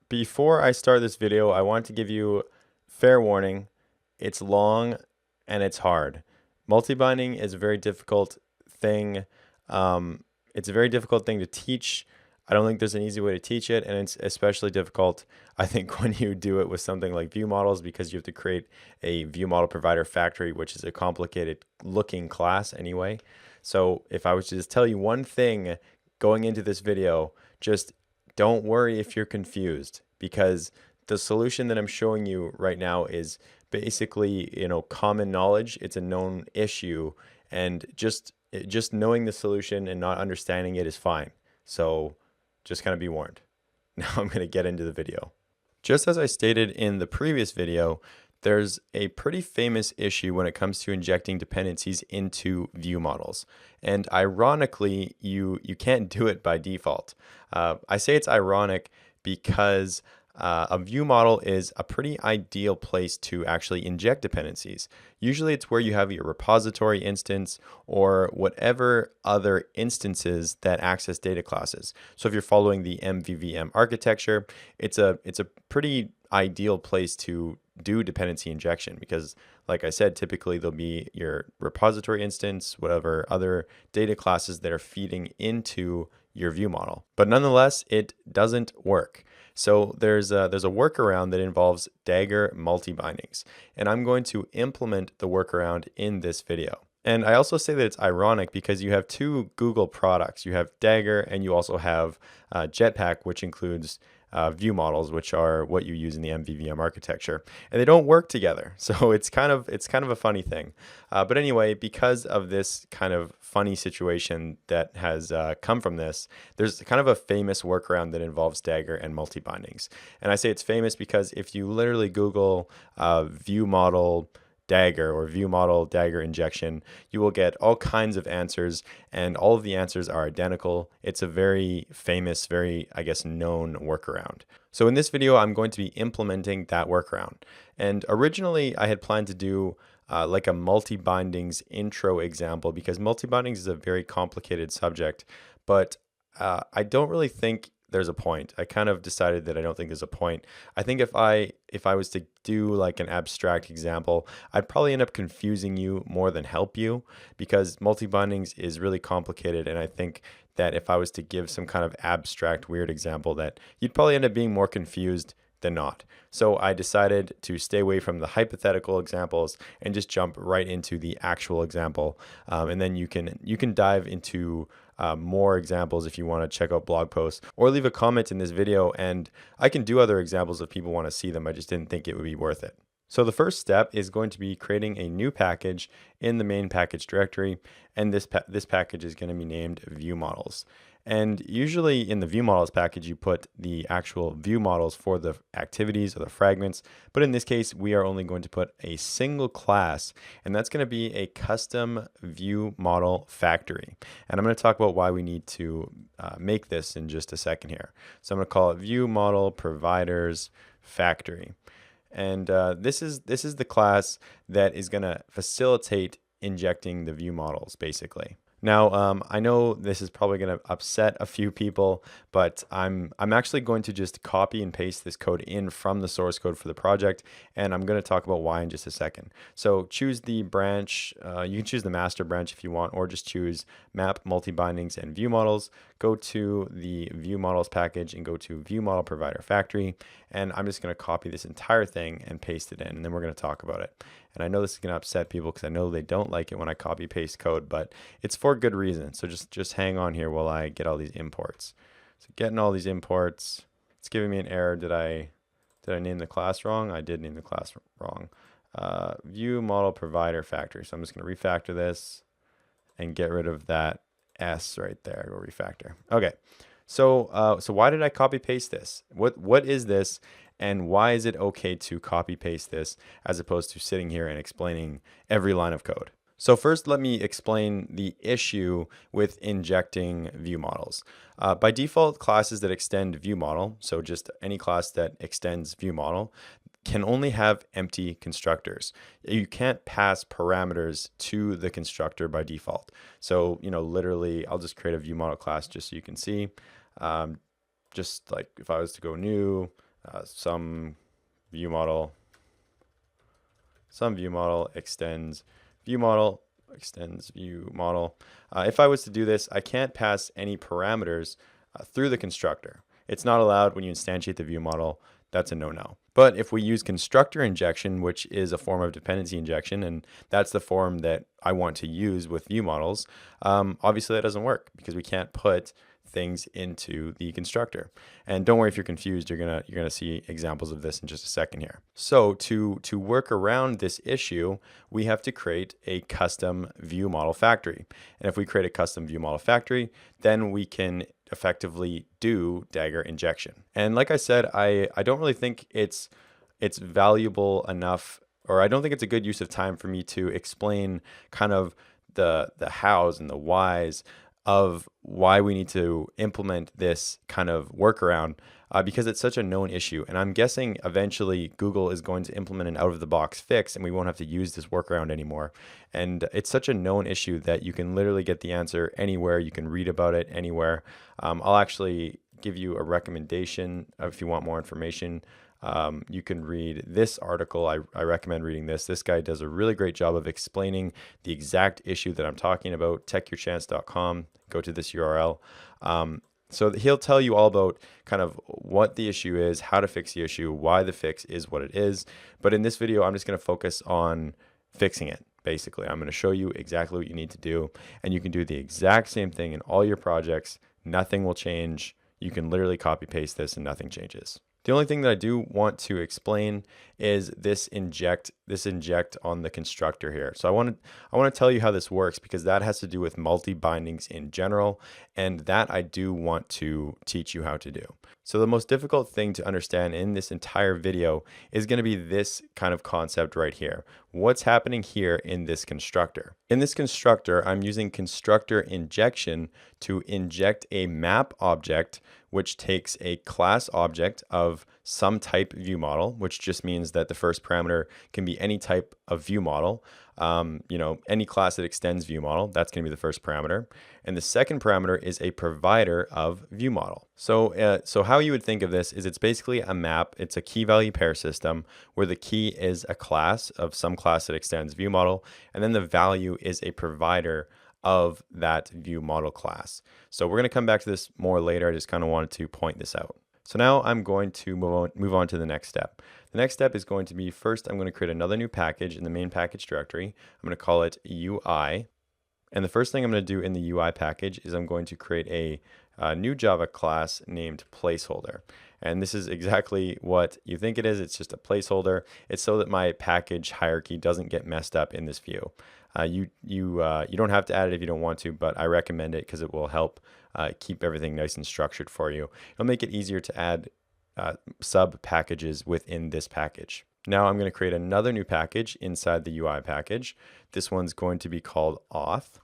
Before I start this video, I want to give you fair warning. It's long and it's hard. Multibinding is a very difficult thing. It's a very difficult thing to teach. I don't think there's an easy way to teach it, and it's especially difficult, I think, when you do it with something like ViewModels, because you have to create a ViewModel provider factory, which is a complicated looking class anyway. So if I was to just tell you one thing going into this video, just don't worry if you're confused, because the solution that I'm showing you right now is basically, common knowledge. It's a known issue, and just knowing the solution and not understanding it is fine. So just kind of be warned. Now I'm going to get into the video. Just as I stated in the previous video, there's a pretty famous issue when it comes to injecting dependencies into view models. And ironically, you can't do it by default. I say it's ironic because a view model is a pretty ideal place to actually inject dependencies. Usually it's where you have your repository instance or whatever other instances that access data classes. So if you're following the MVVM architecture, it's a pretty ideal place to do dependency injection, because like I said, typically there'll be your repository instance, whatever other data classes that are feeding into your view model. But nonetheless, it doesn't work. So there's a workaround that involves Dagger multibindings, and I'm going to implement the workaround in this video. And I also say that it's ironic because you have two Google products. You have Dagger and you also have Jetpack, which includes view models, which are what you use in the MVVM architecture, and they don't work together. So it's kind of a funny thing. But anyway, because of this kind of funny situation that has come from this, there's kind of a famous workaround that involves Dagger and multibindings. And I say it's famous because if you literally Google view model Dagger or view model Dagger injection, you will get all kinds of answers, and all of the answers are identical. It's a very famous, very, I guess, known workaround. So in this video, I'm going to be implementing that workaround. And originally I had planned to do like a multi-bindings intro example, because multi-bindings is a very complicated subject, but I don't really think there's a point. I kind of decided that I don't think there's a point. I think if I was to do like an abstract example, I'd probably end up confusing you more than help you, because multi-bindings is really complicated, and I think that if I was to give some kind of abstract weird example, that you'd probably end up being more confused than not. So I decided to stay away from the hypothetical examples and just jump right into the actual example, and then you can dive into more examples if you want to check out blog posts, or leave a comment in this video, and I can do other examples if people want to see them. I just didn't think it would be worth it. So the first step is going to be creating a new package in the main package directory, and this package is going to be named ViewModels. And usually in the ViewModels package, you put the actual view models for the activities or the fragments. But in this case, we are only going to put a single class, and that's going to be a custom view model factory. And I'm going to talk about why we need to make this in just a second here. So I'm going to call it view model providers factory. And this is the class that is going to facilitate injecting the view models, basically. Now, I know this is probably going to upset a few people, but I'm actually going to just copy and paste this code in from the source code for the project, and I'm going to talk about why in just a second. So choose the branch. You can choose the master branch if you want, or just choose map multibindings and view models. Go to the view models package and go to view model provider factory, and I'm just going to copy this entire thing and paste it in, and then we're going to talk about it. And I know this is going to upset people because I know they don't like it when I copy paste code, but it's for good reason. So just hang on here while I get all these imports. So getting all these imports, it's giving me an error. Did I name the class wrong? I did name the class wrong. View model provider factory. So I'm just going to refactor this and get rid of that S right there. Go refactor. Okay. So why did I copy paste this? What is this? And why is it okay to copy paste this as opposed to sitting here and explaining every line of code? So first, let me explain the issue with injecting view models. By default, classes that extend view model, so just any class that extends view model, can only have empty constructors. You can't pass parameters to the constructor by default. So, literally, I'll just create a view model class just so you can see. Just like if I was to go new, some view model extends view model. If I was to do this, I can't pass any parameters through the constructor. It's not allowed when you instantiate the view model. That's a no-no. But if we use constructor injection, which is a form of dependency injection, and that's the form that I want to use with view models, obviously that doesn't work because we can't put things into the constructor. And don't worry if you're confused, you're gonna see examples of this in just a second here. So to work around this issue, we have to create a custom view model factory. And if we create a custom view model factory, then we can effectively do Dagger injection. And like I said, I don't really think it's valuable enough, or I don't think it's a good use of time for me to explain kind of the hows and the whys of why we need to implement this kind of workaround because it's such a known issue. And I'm guessing eventually Google is going to implement an out-of-the-box fix and we won't have to use this workaround anymore. And it's such a known issue that you can literally get the answer anywhere. You can read about it anywhere. I'll actually give you a recommendation if you want more information. You can read this article. I recommend reading this. This guy does a really great job of explaining the exact issue that I'm talking about. techyourchance.com. Go to this URL. So he'll tell you all about kind of what the issue is, how to fix the issue, why the fix is what it is. But in this video, I'm just going to focus on fixing it. Basically, I'm going to show you exactly what you need to do, and you can do the exact same thing in all your projects. Nothing will change. You can literally copy paste this and nothing changes. The only thing that I do want to explain is this inject on the constructor here. So I want to tell you how this works because that has to do with multi-bindings in general, and that I do want to teach you how to do. So the most difficult thing to understand in this entire video is going to be this kind of concept right here. What's happening here in this constructor? In this constructor, I'm using constructor injection to inject a map object which takes a class object of some type view model, which just means that the first parameter can be any type of view model. Any class that extends view model, that's going to be the first parameter. And the second parameter is a provider of view model. So how you would think of this is it's basically a map. It's a key value pair system where the key is a class of some class that extends view model, and then the value is a provider of that view model class. So we're going to come back to this more later. I just kind of wanted to point this out. So now I'm going to move on to the next step. The next step is going to be, first I'm going to create another new package in the main package directory. I'm going to call it UI. And the first thing I'm going to do in the UI package is I'm going to create a new Java class named placeholder. And this is exactly what you think it is. It's just a placeholder. It's so that my package hierarchy doesn't get messed up in this view. You don't have to add it if you don't want to, but I recommend it because it will help keep everything nice and structured for you. It'll make it easier to add sub packages within this package. Now I'm going to create another new package inside the UI package. This one's going to be called auth.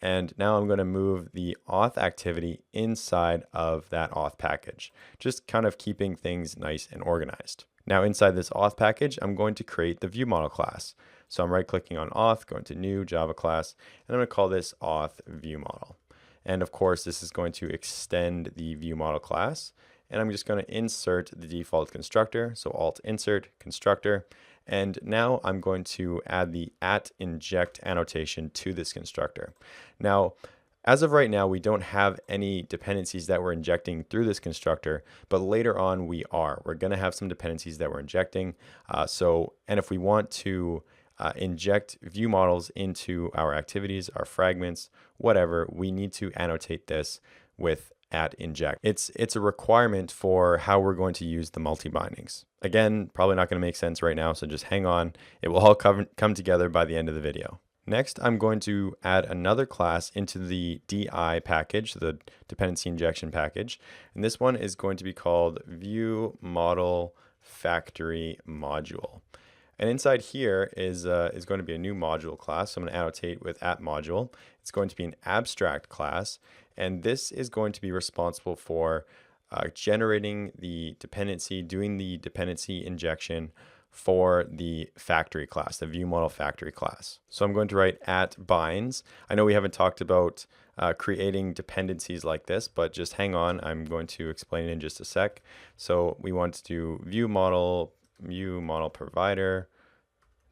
And now I'm going to move the auth activity inside of that auth package, just kind of keeping things nice and organized. Now inside this auth package, I'm going to create the viewModel class. So I'm right clicking on auth, going to new Java class, and I'm going to call this auth viewModel. And of course, this is going to extend the viewModel class. And I'm just going to insert the default constructor. So alt insert constructor. And now I'm going to add the @inject annotation to this constructor. Now, as of right now, we don't have any dependencies that we're injecting through this constructor, but later on we are. We're going to have some dependencies that we're injecting. And if we want to inject view models into our activities, our fragments, whatever, we need to annotate this with @inject. It's a requirement for how we're going to use the multi-bindings. Again, probably not going to make sense right now, so just hang on. It will all come together by the end of the video. Next, I'm going to add another class into the DI package, the dependency injection package. And this one is going to be called ViewModel Factory Module. And inside here is going to be a new module class. So I'm going to annotate with @module. It's going to be an abstract class. And this is going to be responsible for generating the dependency, doing the dependency injection for the factory class, the ViewModel factory class. So I'm going to write @binds. I know we haven't talked about creating dependencies like this, but just hang on. I'm going to explain it in just a sec. So we want to do view model provider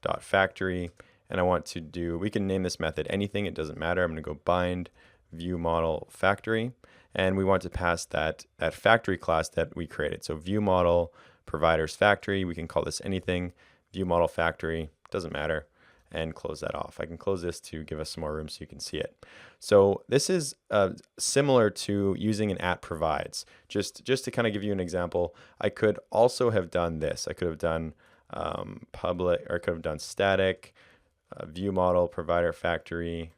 dot factory, and I want to do, we can name this method anything, it doesn't matter. I'm going to go bind view model factory, and we want to pass that factory class that we created. So view model providers factory, we can call this anything, view model factory, doesn't matter, and close that off. I can close this to give us some more room so you can see it. So this is similar to using an at provides. Just to kind of give you an example, I could also have done this. I could have done public, or I could have done static, view model provider factory,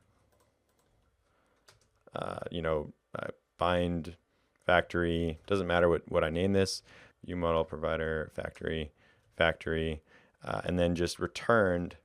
bind factory, doesn't matter what I name this, view model provider factory, and then just returned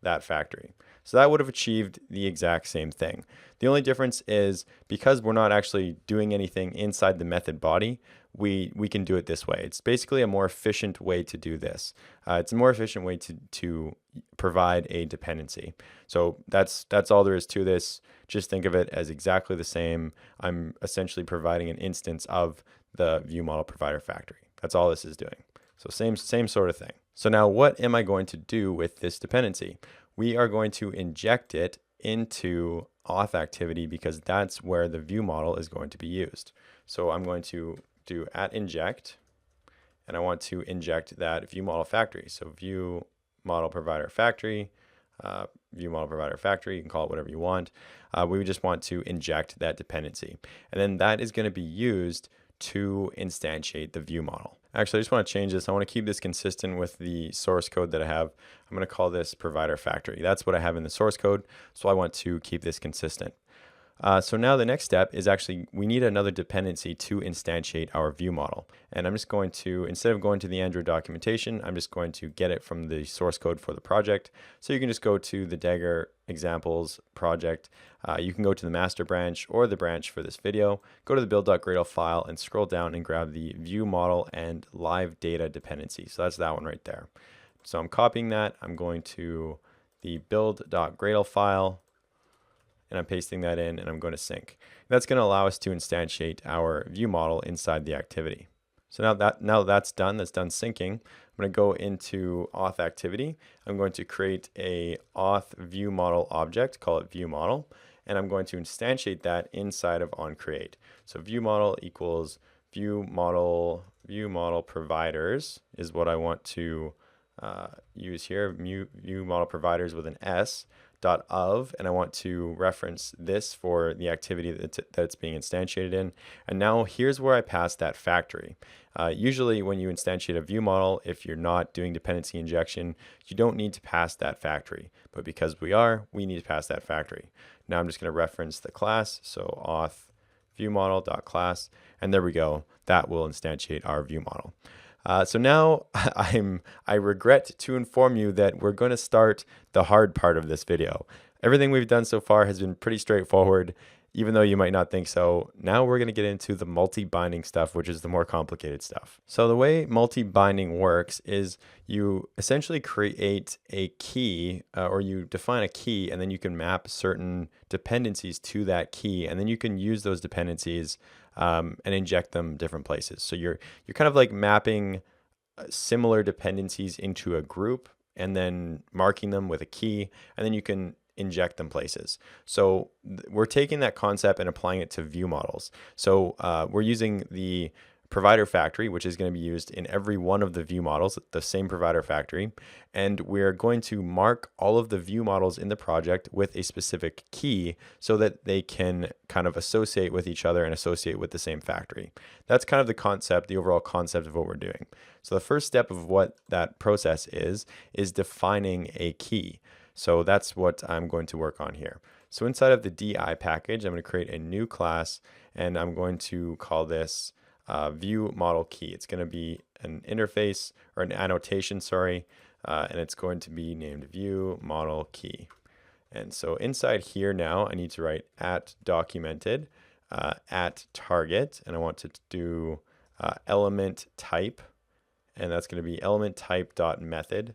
that factory. So that would have achieved the exact same thing. The only difference is because we're not actually doing anything inside the method body, we can do it this way. It's basically a more efficient way to do this. It's a more efficient way to provide a dependency. So that's all there is to this. Just think of it as exactly the same. I'm essentially providing an instance of the view model provider factory. That's all this is doing. So same sort of thing. So now what am I going to do with this dependency? We are going to inject it into auth activity because that's where the view model is going to be used. So I'm going to do @inject, and I want to inject that view model factory. So view model provider factory, you can call it whatever you want. We just want to inject that dependency, and then that is going to be used to instantiate the view model. Actually, I just want to change this. I want to keep this consistent with the source code that I have. I'm going to call this provider factory. That's what I have in the source code, so I want to keep this consistent. So now the next step is actually we need another dependency to instantiate our view model. And I'm just going to, instead of going to the Android documentation, I'm just going to get it from the source code for the project. So you can just go to the Dagger examples project. You can go to the master branch or the branch for this video, go to the build.gradle file and scroll down and grab the view model and live data dependency. So that's that one right there. So I'm copying that. I'm going to the build.gradle file, and I'm pasting that in, and I'm going to sync. That's going to allow us to instantiate our view model inside the activity. So now that's done syncing. I'm going to go into auth activity. I'm going to create a auth view model object, call it view model, and I'm going to instantiate that inside of onCreate. So view model equals view model providers is what I want to use here. View model providers with an S. .of, and I want to reference this for the activity that it's being instantiated in. And now here's where I pass that factory. Usually when you instantiate a view model, if you're not doing dependency injection, you don't need to pass that factory. But because we need to pass that factory. Now I'm just going to reference the class, so auth viewModel.class, and there we go. That will instantiate our view model. So now I regret to inform you that we're going to start the hard part of this video. Everything we've done so far has been pretty straightforward, even though you might not think so. Now we're going to get into the multi-binding stuff, which is the more complicated stuff. So the way multi-binding works is you essentially create a key, or you define a key, and then you can map certain dependencies to that key, and then you can use those dependencies and inject them different places. So you're kind of like mapping similar dependencies into a group and then marking them with a key, and then you can inject them places. So we're taking that concept and applying it to view models. So we're using the provider factory, which is going to be used in every one of the view models, the same provider factory. And we're going to mark all of the view models in the project with a specific key so that they can kind of associate with each other and associate with the same factory. That's kind of the concept, the overall concept of what we're doing. So the first step of what that process is defining a key. So that's what I'm going to work on here. So inside of the DI package, I'm going to create a new class, and I'm going to call this view model key. It's going to be an interface, or an annotation, sorry, and it's going to be named view model key. And so inside here now, I need to write @documented, @target, and I want to do element type, and that's going to be element type dot method.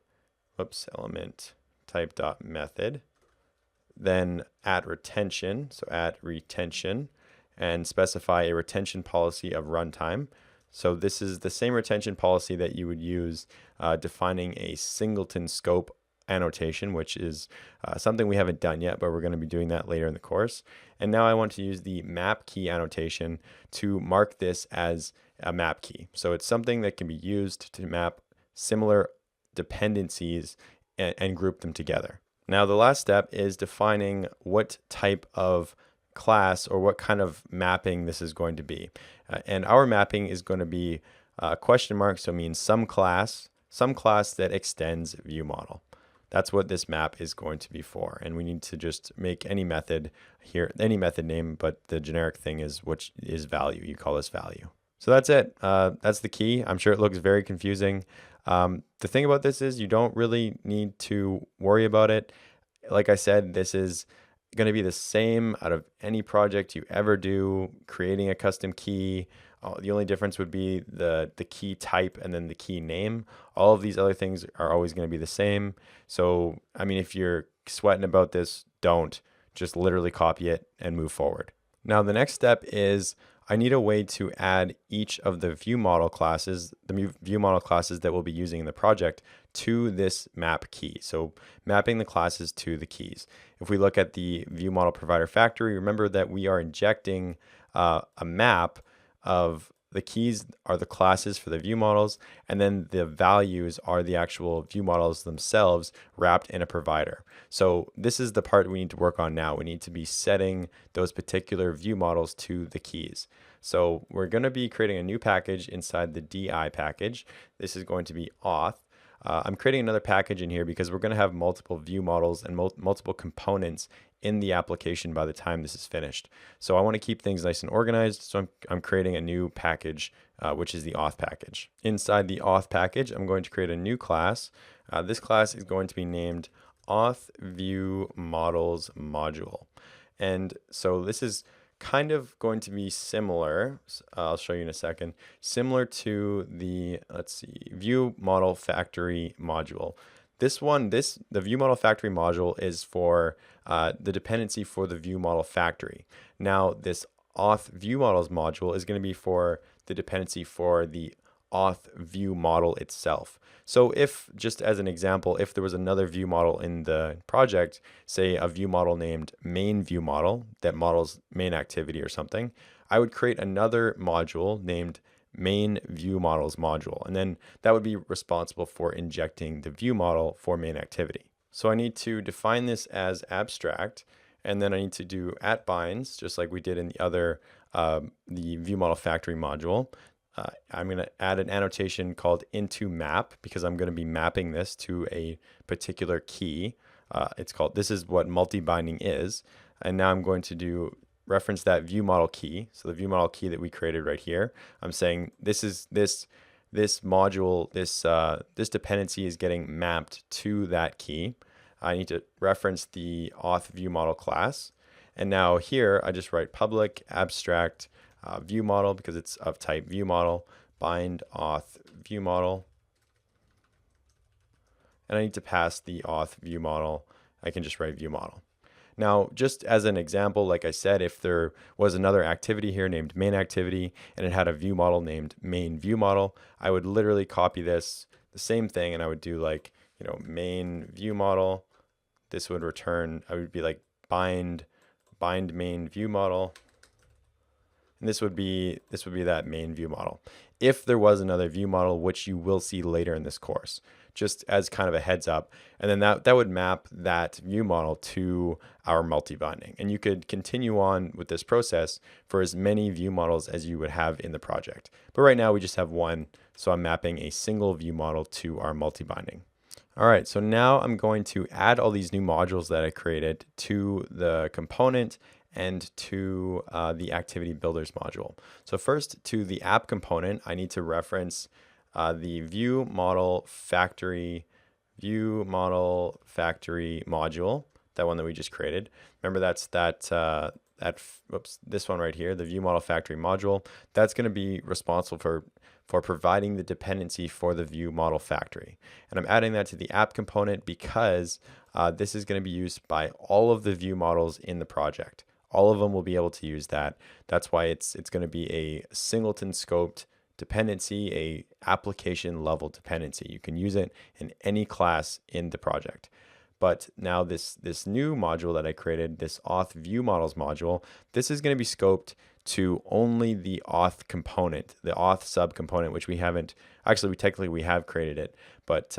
Whoops, element type dot method. then at retention, so at retention, and specify a retention policy of runtime. So this is the same retention policy that you would use defining a singleton scope annotation, which is something we haven't done yet, but we're going to be doing that later in the course. And now I want to use the map key annotation to mark this as a map key. So it's something that can be used to map similar dependencies and group them together. Now the last step is defining what type of class or what kind of mapping this is going to be. And our mapping is going to be question mark, so it means some class that extends ViewModel. That's what this map is going to be for. And we need to just make any method here, any method name, but the generic thing is which is value. You call this value. So that's it. That's the key. I'm sure it looks very confusing. The thing about this is you don't really need to worry about it. Like I said, this is going to be the same out of any project you ever do, creating a custom key. The only difference would be the key type and then the key name. All of these other things are always going to be the same. So, I mean, if you're sweating about this, don't. Just literally copy it and move forward. Now, the next step is I need a way to add each of the ViewModel classes, the ViewModel classes that we'll be using in the project, to this map key. So mapping the classes to the keys. If we look at the ViewModel provider factory, remember that we are injecting a map of the keys are the classes for the ViewModels, and then the values are the actual ViewModels themselves wrapped in a provider. So this is the part we need to work on now. We need to be setting those particular ViewModels to the keys. So we're going to be creating a new package inside the DI package. This is going to be auth. I'm creating another package in here because we're going to have multiple ViewModels and multiple components in the application by the time this is finished. So I want to keep things nice and organized. So I'm creating a new package, which is the auth package. Inside the auth package, I'm going to create a new class. This class is going to be named auth ViewModels module. And so this is kind of going to be similar. I'll show you in a second. Similar to the, let's see, ViewModel factory module. This one, the ViewModel factory module is for the dependency for the ViewModel factory. Now, this auth ViewModels module is going to be for the dependency for the auth ViewModel itself. So if, just as an example, if there was another ViewModel in the project, say a ViewModel named main ViewModel that models main activity or something, I would create another module named main ViewModels module, and then that would be responsible for injecting the ViewModel for main activity. So I need to define this as abstract, and then I need to do @binds, just like we did in the other, the ViewModel factory module. I'm going to add an annotation called into map because I'm going to be mapping this to a particular key. It's called, this is what multibinding is. And now I'm going to reference that ViewModel key. So the ViewModel key that we created right here. I'm saying this is this module, this dependency is getting mapped to that key. I need to reference the auth ViewModel class. And now here I just write public abstract ViewModel because it's of type ViewModel, bind auth ViewModel. And I need to pass the auth ViewModel. I can just write ViewModel. Now, just as an example, like I said, if there was another activity here named main activity and it had a ViewModel named main ViewModel, I would literally copy this, the same thing, and I would do like, main ViewModel. This would return, I would be like bind main ViewModel. And this would be that main ViewModel. If there was another ViewModel, which you will see later in this course, just as kind of a heads up, and then that would map that ViewModel to our multibinding. And you could continue on with this process for as many ViewModels as you would have in the project. But right now we just have one, so I'm mapping a single ViewModel to our multibinding. All right, so now I'm going to add all these new modules that I created to the component and to the activity builders module. So first, to the app component, I need to reference the ViewModel factory module, that one that we just created. Remember, that's this one right here, the ViewModel factory module. That's going to be responsible for providing the dependency for the ViewModel factory. And I'm adding that to the app component because this is going to be used by all of the view models in the project. All of them will be able to use that. That's why it's going to be a singleton scoped dependency, a application level dependency. You can use it in any class in the project. But now this new module that I created, this auth ViewModels module, this is going to be scoped to only the auth component, the auth subcomponent, which we haven't, actually we have created it, but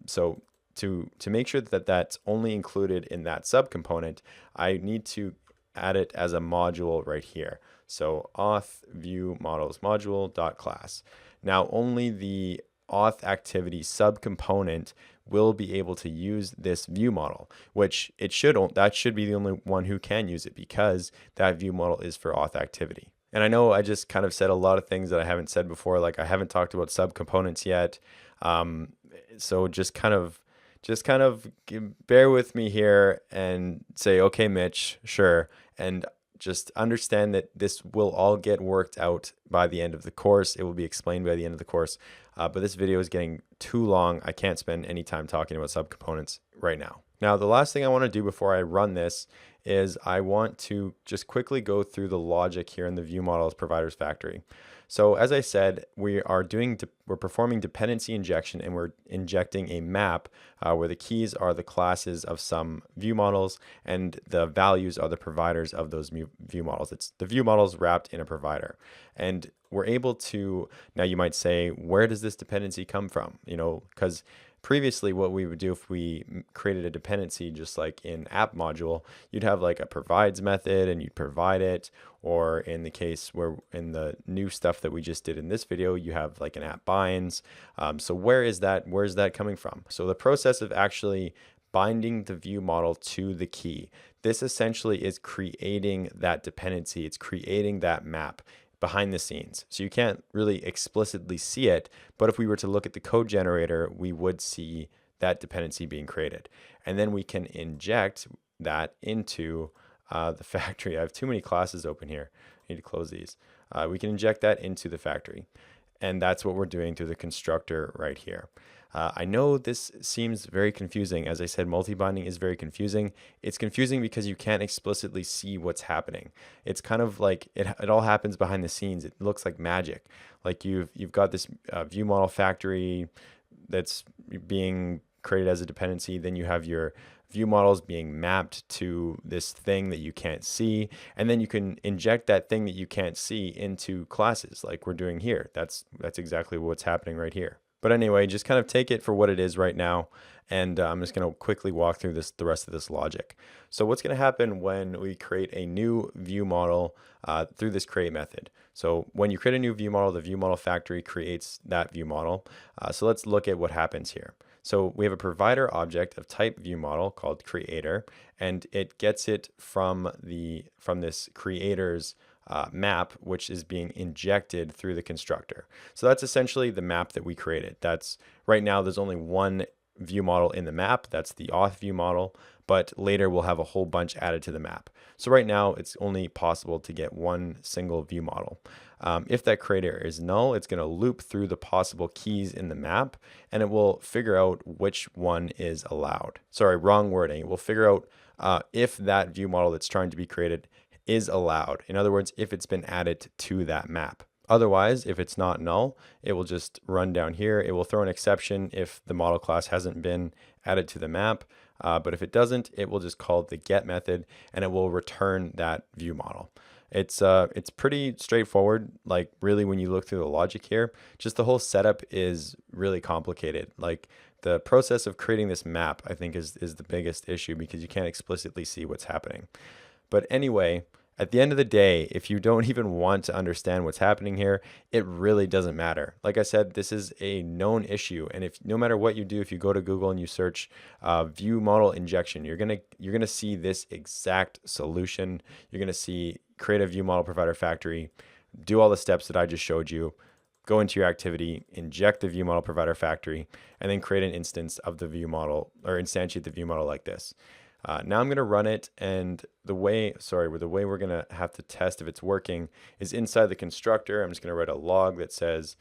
so to make sure that that's only included in that subcomponent, I need to add it as a module right here. So auth ViewModels module.class. Now only the auth activity subcomponent will be able to use this view model, which that should be the only one who can use it, because that view model is for auth activity. And I know I just kind of said a lot of things that I haven't said before, like I haven't talked about subcomponents yet. So just kind of bear with me here and say, okay, Mitch, sure. And just understand that this will all get worked out by the end of the course. It will be explained by the end of the course. But this video is getting too long. I can't spend any time talking about subcomponents right now. Now, the last thing I want to do before I run this is I want to just quickly go through the logic here in the ViewModels providers factory. So as I said, we're performing dependency injection, and we're injecting a map where the keys are the classes of some view models and the values are the providers of those view models. It's the view models wrapped in a provider. And we're able to, now you might say, where does this dependency come from? You know, because previously what we would do if we created a dependency just like in app module, you'd have like a provides method and you'd provide it, or in the case where in the new stuff that we just did in this video, you have like an app binds. So where's that coming from? So the process of actually binding the view model to the key, this essentially is creating that dependency. It's creating that map behind the scenes. So you can't really explicitly see it, but if we were to look at the code generator, we would see that dependency being created. And then we can inject that into the factory. I have too many classes open here. I need to close these. We can inject that into the factory. And that's what we're doing through the constructor right here. I know this seems very confusing. As I said, multibinding is very confusing. It's confusing because you can't explicitly see what's happening. It's kind of like it all happens behind the scenes. It looks like magic. Like you've got this view model factory that's being created as a dependency. Then you have your view models being mapped to this thing that you can't see, and then you can inject that thing that you can't see into classes like we're doing here. That's exactly what's happening right here. But anyway, just kind of take it for what it is right now, and I'm just going to quickly walk through the rest of this logic. So what's going to happen when we create a new view model through this create method? So when you create a new view model, the view model factory creates that view model. So let's look at what happens here. So we have a provider object of type view model called creator, and it gets it from this creator's map, which is being injected through the constructor. So that's essentially the map that we created. That's right now there's only one view model in the map. That's the auth view model, but later we'll have a whole bunch added to the map. So right now it's only possible to get one single view model. If that creator is null, it's going to loop through the possible keys in the map, and it will figure out which one is allowed. Sorry, wrong wording. It will figure out if that view model that's trying to be created is allowed. In other words, if it's been added to that map. Otherwise, if it's not null, it will just run down here. It will throw an exception if the model class hasn't been added to the map. But if it doesn't, it will just call the get method, and it will return that view model. It's pretty straightforward. Like really, when you look through the logic here, just the whole setup is really complicated. Like the process of creating this map, I think is the biggest issue, because you can't explicitly see what's happening. But anyway, at the end of the day, if you don't even want to understand what's happening here, it really doesn't matter. Like I said, this is a known issue, and if no matter what you do, if you go to Google and you search view model injection, you're gonna see this exact solution. You're gonna see create a view model provider factory, do all the steps that I just showed you, go into your activity, inject the view model provider factory, and then create an instance of the view model, or instantiate the view model like this. Now I'm going to run it, and the way we're going to have to test if it's working is inside the constructor. I'm just going to write a log that says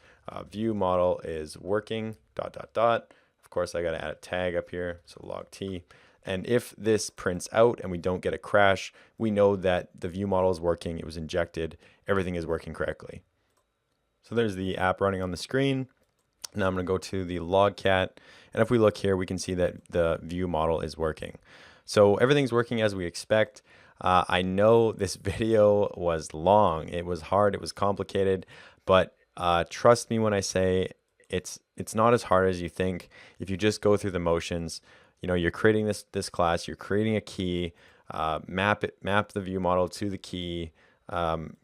view model is working, ... Of course, I got to add a tag up here, so log t. And if this prints out and we don't get a crash, we know that the view model is working, it was injected, everything is working correctly. So there's the app running on the screen. Now I'm going to go to the logcat, and if we look here, we can see that the view model is working. So everything's working as we expect. I know this video was long, it was hard, it was complicated, but trust me when I say it's not as hard as you think. If you just go through the motions, you're creating this class, you're creating a key, map the view model to the key,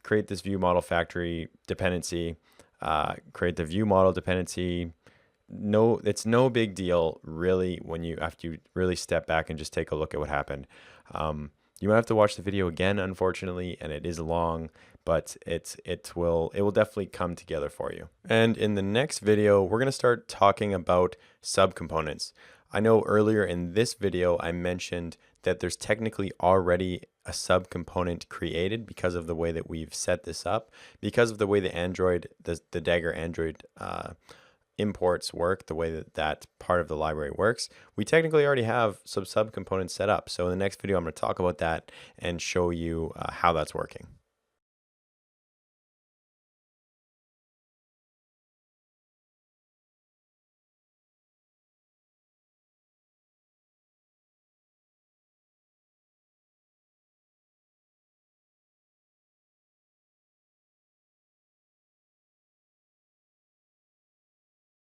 create this view model factory dependency, create the view model dependency. No, it's no big deal really after you really step back and just take a look at what happened. You might have to watch the video again, unfortunately, and it is long, but it will definitely come together for you. And in the next video, we're going to start talking about subcomponents. I know earlier in this video, I mentioned that there's technically already a subcomponent created because of the way that we've set this up, because of the way the Dagger Android imports work, the way that part of the library works. We technically already have some subcomponents set up. So in the next video, I'm going to talk about that and show you how that's working.